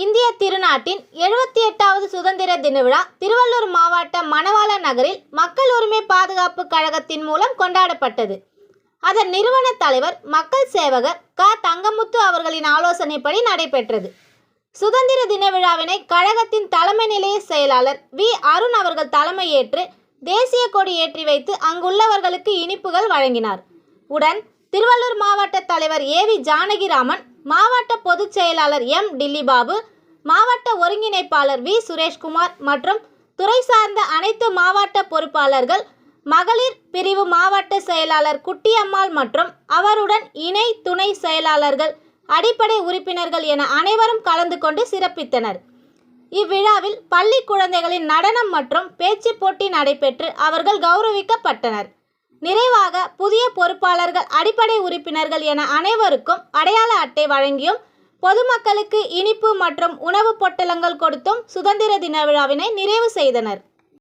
இந்திய திருநாட்டின் 78வது சுதந்திர தின விழா திருவள்ளூர் மாவட்ட மணவாள நகரில் மக்கள் உரிமை பாதுகாப்பு கழகத்தின் மூலம் கொண்டாடப்பட்டது. அதன் நிறுவன தலைவர் மக்கள் சேவகர் க. தங்கமுத்து அவர்களின் ஆலோசனைப்படி நடைபெற்றது. சுதந்திர தின விழாவினை கழகத்தின் தலைமை நிலைய செயலாளர் வி. அருண் அவர்கள் தலைமையேற்று தேசிய கொடி ஏற்றி வைத்து அங்குள்ளவர்களுக்கு இனிப்புகள் வழங்கினார். உடன் திருவள்ளூர் மாவட்ட தலைவர் ஏ. வி. ஜானகிராமன், மாவட்ட பொதுச் செயலாளர் எம். டில்லிபாபு, மாவட்ட ஒருங்கிணைப்பாளர் வி. சுரேஷ்குமார் மற்றும் துறை சார்ந்த அனைத்து மாவட்ட பொறுப்பாளர்கள், மகளிர் பிரிவு மாவட்ட செயலாளர் குட்டியம்மாள் மற்றும் அவருடன் இணை துணை செயலாளர்கள், அடிப்படை உறுப்பினர்கள் என அனைவரும் கலந்து கொண்டு சிறப்பித்தனர். இவ்விழாவில் பள்ளி குழந்தைகளின் நடனம் மற்றும் பேச்சு போட்டி நடைபெற்று அவர்கள் கௌரவிக்கப்பட்டனர். நிறைவாக புதிய பொறுப்பாளர்கள், அடிப்படை உறுப்பினர்கள் என அனைவருக்கும் அடையாள அட்டை வழங்கியும் பொதுமக்களுக்கு இனிப்பு மற்றும் உணவு பொட்டலங்கள் கொடுத்தும் சுதந்திர தின விழாவினை நிறைவு செய்தனர்.